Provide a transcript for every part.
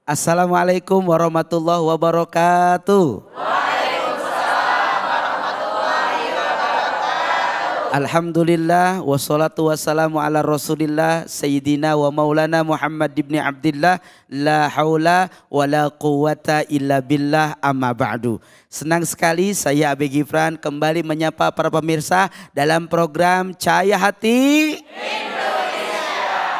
Assalamualaikum warahmatullahi wabarakatuh. Alhamdulillah wassalatu wassalamu ala rasulillah Sayyidina wa maulana Muhammad ibn Abdillah. La haula wa la quwata illa billah, amma ba'du. Senang sekali saya Abi Gifran kembali menyapa para pemirsa dalam program Cahaya Hati Indonesia.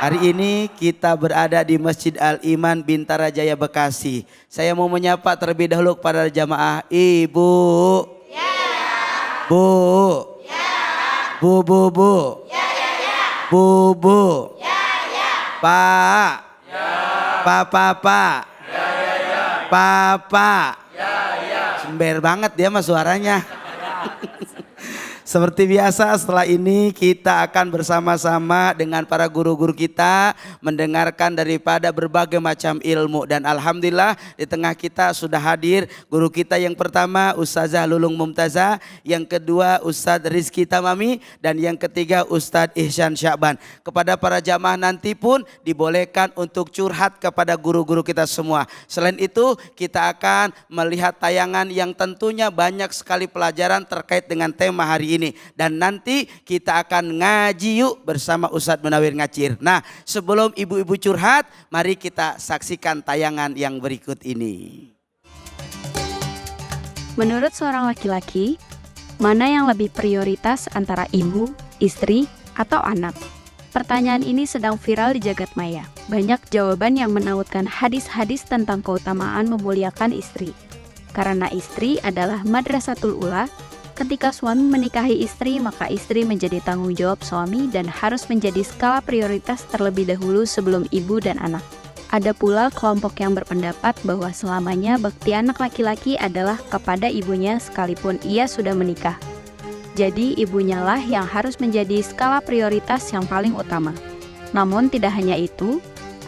Hari ini kita berada di Masjid Al-Iman Bintara Jaya Bekasi. Saya mau menyapa terlebih dahulu kepada jamaah Ibu. Ya. Bu. Bu. Ya. Bu. Ya. Pak. Ya. Pak. Ya. Papa. Ya. Sember banget dia mah suaranya. Seperti biasa setelah ini kita akan bersama-sama dengan para guru-guru kita mendengarkan daripada berbagai macam ilmu. Dan alhamdulillah di tengah kita sudah hadir guru kita yang pertama Ustazah Lulung Mumtazah, yang kedua Ustadz Rizky Tamami, dan yang ketiga Ustadz Ihsan Sya'ban. Kepada para jamaah nanti pun dibolehkan untuk curhat kepada guru-guru kita semua. Selain itu kita akan melihat tayangan yang tentunya banyak sekali pelajaran terkait dengan tema hari ini. Dan nanti kita akan ngaji yuk bersama Ustadz Munawir Ngacir. Nah, sebelum ibu-ibu curhat, mari kita saksikan tayangan yang berikut ini. Menurut seorang laki-laki, mana yang lebih prioritas antara ibu, istri, atau anak? Pertanyaan ini sedang viral di jagat maya. Banyak jawaban yang menautkan hadis-hadis tentang keutamaan memuliakan istri. Karena istri adalah madrasatul ula. Ketika suami menikahi istri, maka istri menjadi tanggung jawab suami dan harus menjadi skala prioritas terlebih dahulu sebelum ibu dan anak. Ada pula kelompok yang berpendapat bahwa selamanya bakti anak laki-laki adalah kepada ibunya sekalipun ia sudah menikah. Jadi ibunya lah yang harus menjadi skala prioritas yang paling utama. Namun tidak hanya itu,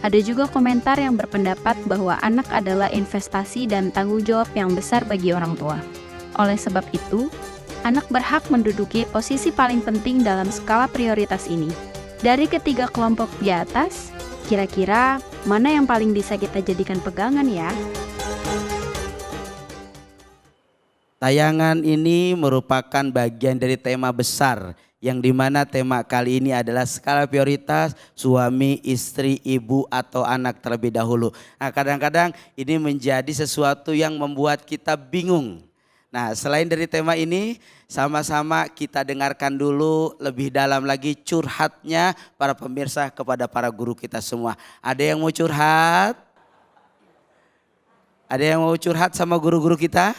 ada juga komentar yang berpendapat bahwa anak adalah investasi dan tanggung jawab yang besar bagi orang tua. Oleh sebab itu, anak berhak menduduki posisi paling penting dalam skala prioritas ini. Dari ketiga kelompok di atas, kira-kira mana yang paling bisa kita jadikan pegangan ya? Tayangan ini merupakan bagian dari tema besar, yang dimana tema kali ini adalah skala prioritas suami, istri, ibu, atau anak terlebih dahulu. Nah, kadang-kadang ini menjadi sesuatu yang membuat kita bingung. Nah, selain dari tema ini, sama-sama kita dengarkan dulu lebih dalam lagi curhatnya para pemirsa kepada para guru kita semua. Ada yang mau curhat? Ada yang mau curhat sama guru-guru kita?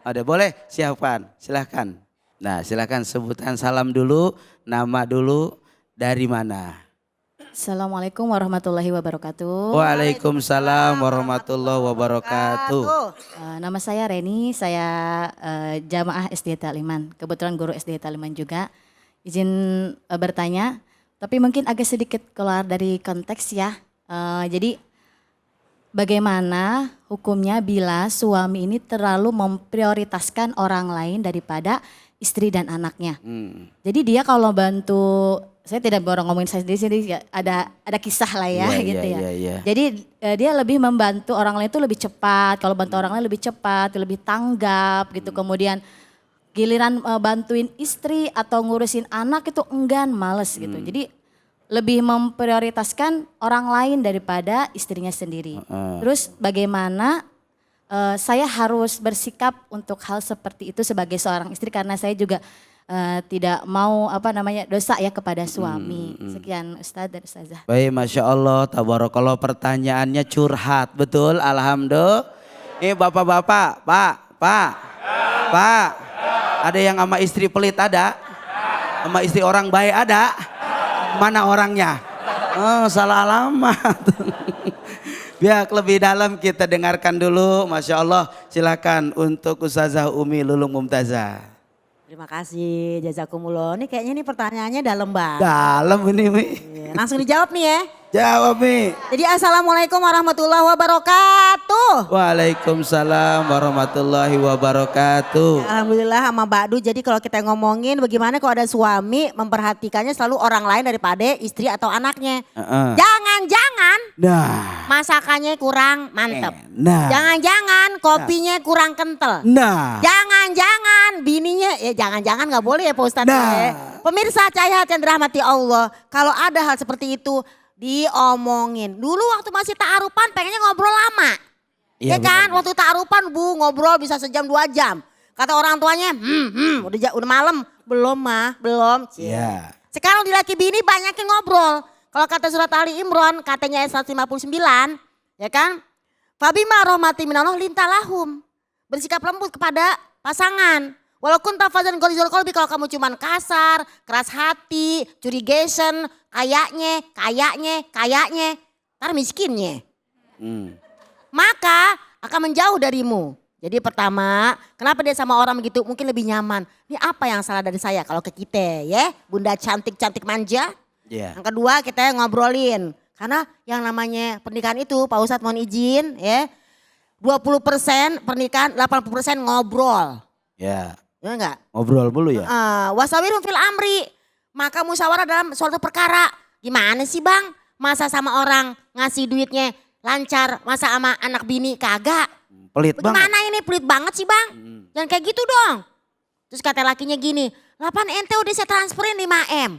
Ada, boleh? Siapkan, silahkan. Nah, silahkan sebutkan salam dulu, nama dulu, dari mana? Assalamualaikum warahmatullahi wabarakatuh. Waalaikumsalam warahmatullahi wabarakatuh. Nama saya Reni, saya jamaah SD Taliman. Kebetulan guru SD Taliman juga. Izin bertanya, tapi mungkin agak sedikit keluar dari konteks ya. Jadi bagaimana hukumnya bila suami ini terlalu memprioritaskan orang lain daripada istri dan anaknya? Jadi dia kalau bantu, saya tidak baru ngomongin saya di sini, ya, ada kisah lah ya, gitu ya. Jadi dia lebih membantu orang lain itu lebih cepat, kalau bantu orang lain lebih cepat, lebih tanggap gitu. Kemudian giliran bantuin istri atau ngurusin anak itu enggan, males gitu. Jadi lebih memprioritaskan orang lain daripada istrinya sendiri. Terus bagaimana saya harus bersikap untuk hal seperti itu sebagai seorang istri, karena saya juga tidak mau dosa ya kepada suami. Sekian Ustadz dan Ustazah. Baik, Masya Allah, tabarakallah, pertanyaannya curhat, betul, alhamdulillah. Ini bapak-bapak, pak, ada yang sama istri pelit ada? Sama istri orang baik ada? Mana orangnya? Oh, salah alamat. Biar lebih dalam kita dengarkan dulu, Masya Allah. Silakan untuk Ustazah Umi Lulung Mumtazah. Terima kasih, jazakumullah. Ini kayaknya pertanyaannya dalam banget. Dalam ini, Mi. Iya, Langsung dijawab nih ya. Jawab Mi. Jadi assalamualaikum warahmatullahi wabarakatuh. Waalaikumsalam warahmatullahi wabarakatuh. Alhamdulillah sama Mbak Du. Jadi kalau kita ngomongin bagaimana kalau ada suami memperhatikannya selalu orang lain daripada istri atau anaknya. Jangan-jangan Nah. masakannya kurang mantep. Nah. Jangan-jangan kopinya kurang kental. Nah. Jangan-jangan bininya, ya jangan-jangan gak boleh ya Pak Ustadz. Nah. Ya. Pemirsa Cahaya yang dirahmati Allah, kalau ada hal seperti itu diomongin. Dulu waktu masih ta'arufan pengennya ngobrol lama. Iya, Ya kan, benar. waktu ta'arufan Bu ngobrol bisa sejam 2 jam. Kata orang tuanya, udah malam. Belum mah, belum. Iya. Sekarang di laki bini banyakin ngobrol. Kalau kata surat Ali Imran, katanya ayat 159, ya kan? Fabima rahmati minallah lintalahum. Bersikap lembut kepada pasangan. Walaupun tafazan golizul kolbi, kalau kamu cuman kasar, keras hati, curigation, kayaknya, ntar miskinnya. Maka akan menjauh darimu. Jadi pertama, kenapa dia sama orang begitu mungkin lebih nyaman. Ini apa yang salah dari saya kalau ke kita ya, bunda cantik-cantik manja. Iya. Yang kedua kita ngobrolin. Karena yang namanya pernikahan itu Pak Ustadz mohon izin ya. 20% pernikahan, 80% ngobrol. Ya. Ya enggak? Ngobrol mulu ya. Wasawirun fil amri. Maka musyawarah dalam suatu perkara. Gimana sih Bang? Masa sama orang ngasih duitnya lancar, masa sama anak bini kagak? Pelit banget. Bagaimana ini pelit banget sih Bang? Jangan kayak gitu dong. Terus kata lakinya gini, 8 ente udah saya transferin 5M.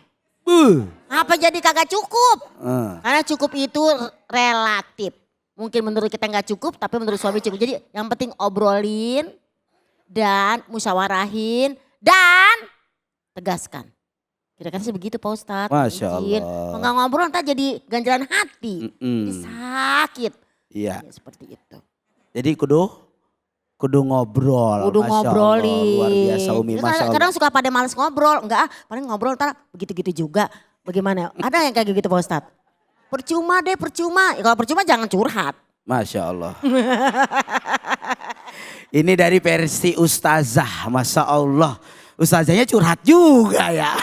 Apa jadi kagak cukup? Karena cukup itu relatif. Mungkin menurut kita nggak cukup, tapi menurut suami cukup. Jadi yang penting obrolin dan musyawarahin dan tegaskan. Kira-kira sih begitu Pak Ustadz. Masya Izin. Allah. Kalau nggak ngobrol ntar jadi ganjalan hati. Jadi sakit. Iya. Ya, seperti itu. Jadi kudu ngobrol. Kudu Masya Allah, ngobrolin. luar biasa Umi, Ya, Masya Allah. kadang suka pada males ngobrol. Enggak, paling ngobrol ntar begitu-gitu juga. Bagaimana? Ada yang kayak gitu Pak Ustadz? Percuma deh, percuma. Ya, kalau percuma jangan curhat. Masya Allah. Ini dari versi Ustazah, Masya Allah. Ustazahnya curhat juga ya.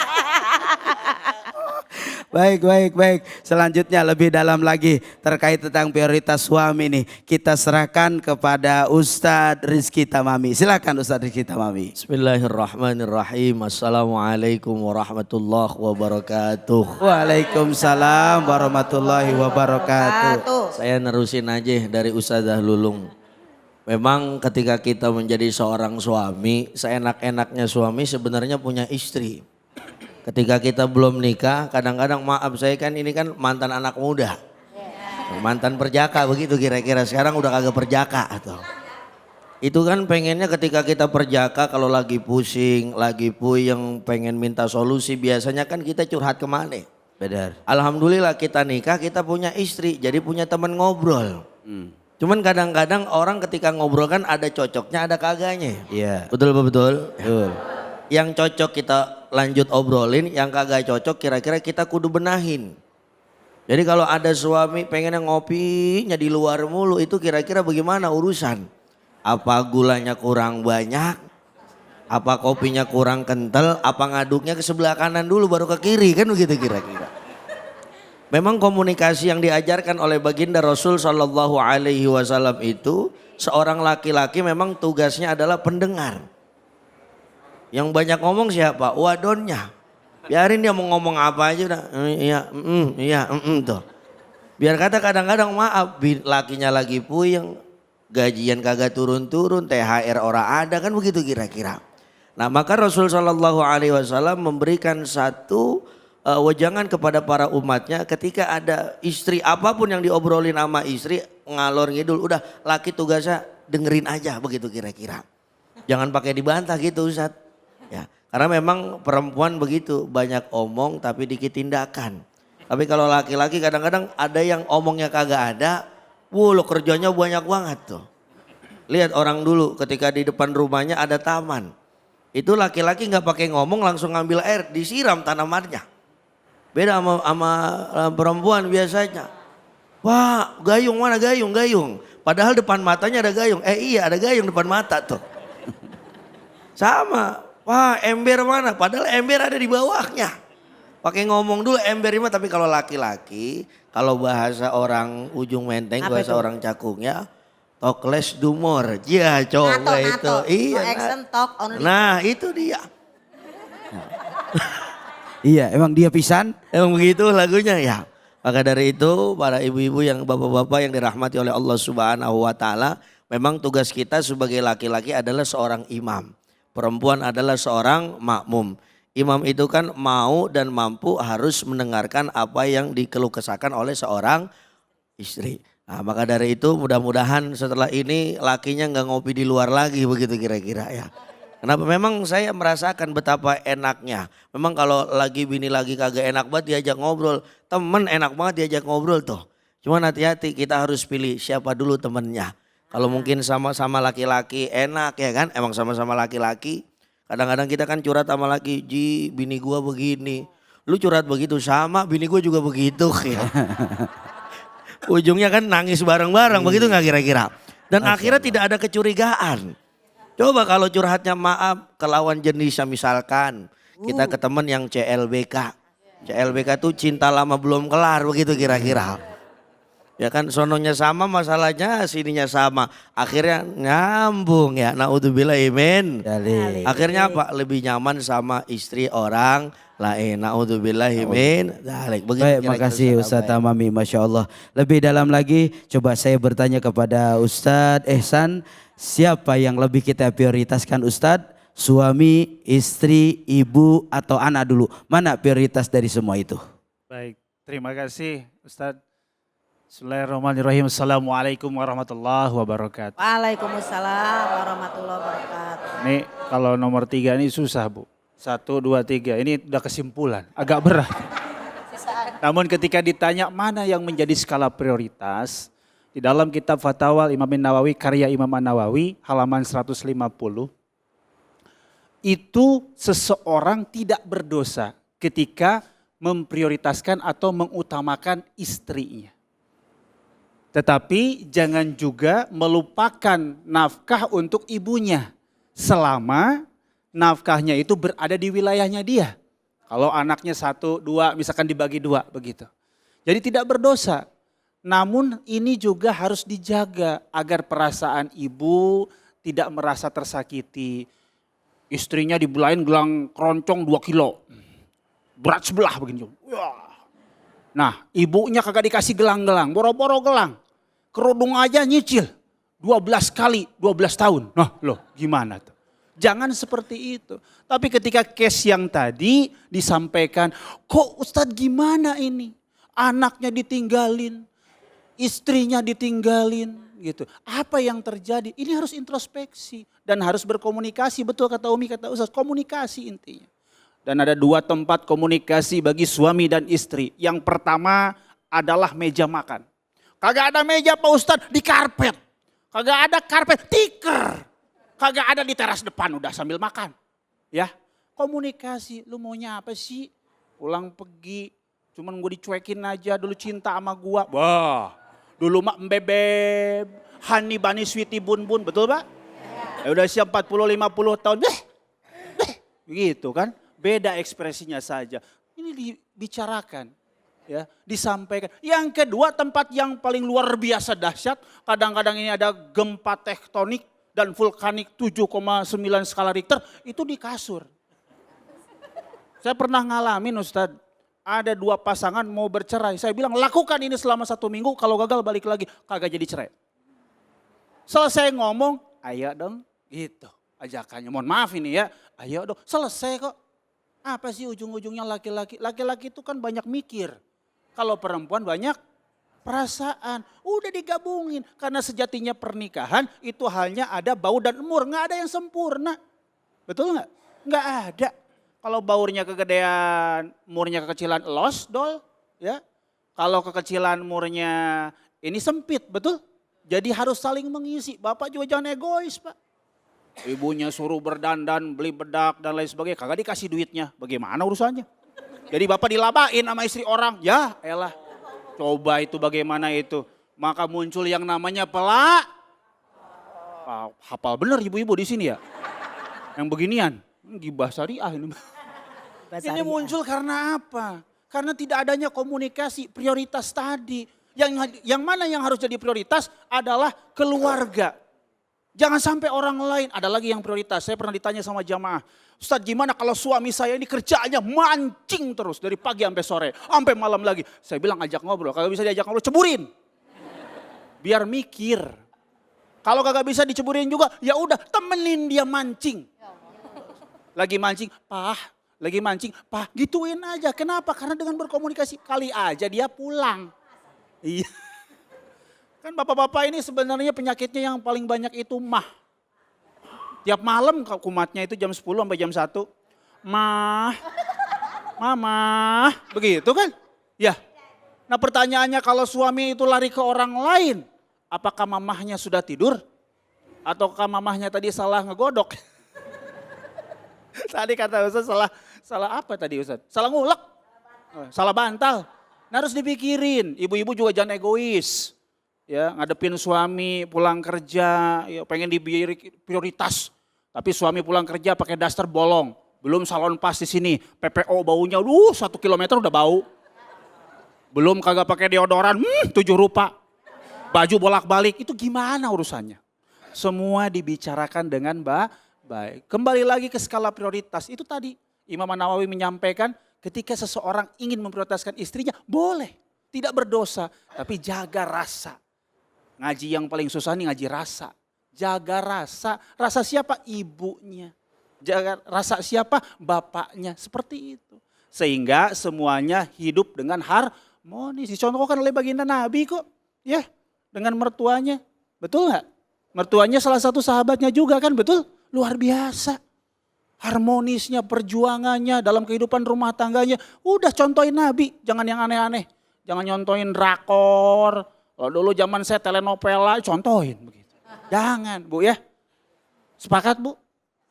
Baik. Selanjutnya lebih dalam lagi terkait tentang prioritas suami nih. Kita serahkan kepada Ustadz Rizky Tamami. Silakan Ustadz Rizky Tamami. Bismillahirrahmanirrahim. Assalamualaikum warahmatullahi wabarakatuh. Waalaikumsalam warahmatullahi wabarakatuh. Saya nerusin aja dari Ustazah Lulung. Memang ketika kita menjadi seorang suami, seenak-enaknya suami sebenarnya punya istri. Ketika kita belum nikah, kadang-kadang maaf saya kan ini kan mantan anak muda. Mantan perjaka begitu kira-kira, sekarang udah kagak perjaka atau. Itu kan pengennya ketika kita perjaka kalau lagi pusing, lagi puyeng, pengen minta solusi biasanya kan kita curhat kemana? Benar. Alhamdulillah kita nikah kita punya istri jadi punya teman ngobrol. Cuman kadang-kadang orang ketika ngobrol kan ada cocoknya ada kagaknya. Iya. Betul betul. Betul. Yang cocok kita lanjut obrolin, yang kagak cocok kira-kira kita kudu benahin. Jadi kalau ada suami pengennya ngopinya di luar mulu itu kira-kira bagaimana urusan? Apa gulanya kurang banyak? Apa kopinya kurang kental? Apa ngaduknya ke sebelah kanan dulu baru ke kiri kan begitu kira-kira. Memang komunikasi yang diajarkan oleh baginda Rasul Shallallahu Alaihi Wasallam itu seorang laki-laki memang tugasnya adalah pendengar. Yang banyak ngomong siapa? Wadonnya. Biarin dia mau ngomong apa aja udah. Iya, tuh. Biar kata kadang-kadang maaf, lakinya lagi puyeng, gajian kagak turun-turun, THR ora ada kan begitu kira-kira. Nah maka Rasul Shallallahu Alaihi Wasallam memberikan satu wejangan kepada para umatnya ketika ada istri apapun yang diobrolin sama istri ngalor ngidul udah laki tugasnya dengerin aja begitu kira-kira. Jangan pakai dibantah gitu Ustadz. Ya, karena memang perempuan begitu banyak omong tapi dikit tindakan. Tapi kalau laki-laki kadang-kadang ada yang omongnya kagak ada, lo kerjanya banyak banget tuh. Lihat orang dulu ketika di depan rumahnya ada taman. Itu laki-laki nggak pakai ngomong langsung ngambil air disiram tanamannya. Beda sama perempuan biasanya. Wah gayung mana gayung. Padahal depan matanya ada gayung. Iya ada gayung depan mata tuh. Sama. Wah ember mana? Padahal ember ada di bawahnya. Pakai ngomong dulu ember mah, tapi kalau laki-laki, kalau bahasa orang ujung Menteng, Apa bahasa itu? orang Cakungnya, talk less do more. Iya coba Nato, itu. nato. Iya. No action, talk only. Nah itu dia. Iya, emang dia pisan. Emang begitu lagunya ya. Maka dari itu para ibu-ibu yang bapak-bapak yang dirahmati oleh Allah Subhanahu wa taala, memang tugas kita sebagai laki-laki adalah seorang imam. Perempuan adalah seorang makmum. Imam itu kan mau dan mampu harus mendengarkan apa yang dikeluh kesahkan oleh seorang istri. Nah, maka dari itu mudah-mudahan setelah ini lakinya nggak ngopi di luar lagi begitu kira-kira ya. Kenapa? Memang saya merasakan betapa enaknya. Memang kalau lagi bini lagi kagak enak banget diajak ngobrol. Temen enak banget diajak ngobrol tuh. Cuman hati-hati kita harus pilih siapa dulu temennya. Kalau mungkin sama-sama laki-laki enak ya kan. Emang sama-sama laki-laki. Kadang-kadang kita kan curhat sama laki. Ji bini gua begini. Lu curhat begitu sama bini gua juga begitu ya. Ujungnya kan nangis bareng-bareng begitu gak kira-kira. Dan akhirnya tidak ada kecurigaan. Coba kalau curhatnya maaf ke lawan jenisnya misalkan kita ke temen yang CLBK. CLBK tuh cinta lama belum kelar begitu kira-kira. Ya kan sononya sama masalahnya sininya sama. Akhirnya nyambung ya. Naudzubillah imin. Akhirnya apa? Lebih nyaman sama istri orang lain. Naudzubillah imin. Baik, makasih Ustadz Tamami, Masya Allah. Lebih dalam lagi coba saya bertanya kepada Ustadz Ehsan. Siapa yang lebih kita prioritaskan Ustadz? Suami, istri, ibu atau anak dulu? Mana prioritas dari semua itu? Baik, terima kasih Ustadz. Bismillahirrahmanirrahim. Assalamualaikum warahmatullahi wabarakatuh. Waalaikumsalam warahmatullahi wabarakatuh. Ini kalau nomor 3 ini susah Bu. 1, 2, 3 ini udah kesimpulan, agak berat. Namun ketika ditanya mana yang menjadi skala prioritas, di dalam kitab Fatwa Imam Nawawi, karya Imam Nawawi, halaman 150, itu seseorang tidak berdosa ketika memprioritaskan atau mengutamakan istrinya. Tetapi jangan juga melupakan nafkah untuk ibunya selama nafkahnya itu berada di wilayahnya dia. Kalau anaknya 1, 2 misalkan dibagi 2 begitu. Jadi tidak berdosa. Namun ini juga harus dijaga agar perasaan ibu tidak merasa tersakiti. Istrinya dibelain gelang keroncong 2 kilo. Berat sebelah begini. Nah ibunya kagak dikasih gelang-gelang, boro-boro gelang. Kerudung aja nyicil 12 kali 12 tahun. Nah loh gimana tuh? Jangan seperti itu. Tapi ketika case yang tadi disampaikan, kok Ustadz gimana ini? Anaknya ditinggalin. Istrinya ditinggalin gitu. Apa yang terjadi? Ini harus introspeksi dan harus berkomunikasi. Betul kata Umi, kata Ustaz, komunikasi intinya. Dan ada 2 tempat komunikasi bagi suami dan istri. Yang pertama adalah meja makan. Kagak ada meja Pak Ustadz, di karpet. Kagak ada karpet, tikar. Kagak ada di teras depan, udah sambil makan. Ya, komunikasi, lu maunya apa sih? Pulang pergi, cuman gue dicuekin aja, dulu cinta sama gue. Wah. Dulu mah mbebeb, hani bani sweetie bun bun, betul Pak? Ya udah siap 40-50 tahun, begitu kan? Beda ekspresinya saja. Ini dibicarakan, ya, disampaikan. Yang kedua tempat yang paling luar biasa dahsyat, kadang-kadang ini ada gempa tektonik dan vulkanik 7,9 skala Richter, itu di kasur. Saya pernah ngalamin Ustadz. Ada 2 pasangan mau bercerai. Saya bilang lakukan ini selama 1 minggu. Kalau gagal balik lagi. Kagak jadi cerai. Selesai ngomong. Ayo dong. Gitu ajakannya. Mohon maaf ini ya. Ayo dong. Selesai kok. Apa sih ujung-ujungnya laki-laki. Laki-laki itu kan banyak mikir. Kalau perempuan banyak perasaan. Udah digabungin. Karena sejatinya pernikahan itu hanya ada bau dan umur. Nggak ada yang sempurna. Betul nggak? Nggak ada. Kalau baurnya kegedean, murnya kekecilan, los dol, ya. Kalau kekecilan murnya ini sempit, betul? Jadi harus saling mengisi. Bapak juga jangan egois, Pak. Ibunya suruh berdandan, beli bedak dan lain sebagainya, kagak dikasih duitnya. Bagaimana urusannya? Jadi bapak dilabain sama istri orang, ya elah. Coba itu bagaimana itu. Maka muncul yang namanya pelak. Hafal bener ibu-ibu di sini ya. Yang beginian, gibah syariah ini. Ini muncul karena apa? Karena tidak adanya komunikasi prioritas tadi. Yang mana yang harus jadi prioritas adalah keluarga. Jangan sampai orang lain, ada lagi yang prioritas. Saya pernah ditanya sama jamaah, Ustadz gimana kalau suami saya ini kerjaannya mancing terus dari pagi sampai sore, sampai malam lagi. Saya bilang ajak ngobrol, kalau bisa diajak ngobrol ceburin. Biar mikir. Kalau kagak bisa diceburin juga, ya udah temenin dia mancing. Lagi mancing, lagi mancing, gituin aja. Kenapa? Karena dengan berkomunikasi kali aja dia pulang. Iya. Kan bapak-bapak ini sebenarnya penyakitnya yang paling banyak itu mah. Tiap malam kumatnya itu jam 10 sampai jam 1. Mama, begitu kan? Ya. Nah pertanyaannya kalau suami itu lari ke orang lain, apakah mamahnya sudah tidur? Ataukah mamahnya tadi salah ngegodok? Tadi kata Ustaz salah apa tadi Ustaz? Salah ngulek? Salah bantal. Nah harus dipikirin, ibu-ibu juga jangan egois. Ya, ngadepin suami pulang kerja, ya pengen diberi prioritas. Tapi suami pulang kerja pakai daster bolong. Belum salon pas di sini, PPO baunya 1 kilometer udah bau. Belum kagak pakai deodoran, 7 rupa. Baju bolak-balik, itu gimana urusannya? Semua dibicarakan dengan baik. Kembali lagi ke skala prioritas, itu tadi Imam Nawawi menyampaikan ketika seseorang ingin memprioritaskan istrinya, boleh. Tidak berdosa, tapi jaga rasa. Ngaji yang paling susah nih ngaji rasa. Jaga rasa. Rasa siapa? Ibunya. Jaga rasa siapa? Bapaknya. Seperti itu. Sehingga semuanya hidup dengan harmonis. Dicontohkan oleh baginda Nabi kok. Ya, dengan mertuanya. Betul gak? Mertuanya salah satu sahabatnya juga kan, betul? Luar biasa. Harmonisnya, perjuangannya dalam kehidupan rumah tangganya. Udah contohin Nabi, jangan yang aneh-aneh. Jangan nyontohin drakor. Kalau dulu zaman saya telenovela, contohin begitu. Jangan Bu ya. Sepakat Bu?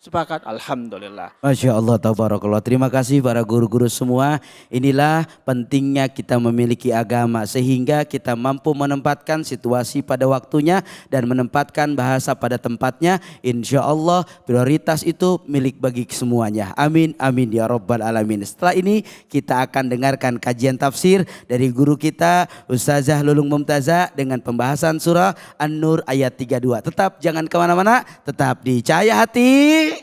Sepakat, alhamdulillah. Masya Allah, tabarakallah. Terima kasih para guru-guru semua. Inilah pentingnya kita memiliki agama sehingga kita mampu menempatkan situasi pada waktunya dan menempatkan bahasa pada tempatnya. Insya Allah prioritas itu milik bagi semuanya. Amin, amin ya rabbal alamin. Setelah ini kita akan dengarkan kajian tafsir dari guru kita Ustazah Lulung Mumtazah dengan pembahasan surah An-Nur ayat 32. Tetap jangan kemana-mana, tetap di Cahaya Hati.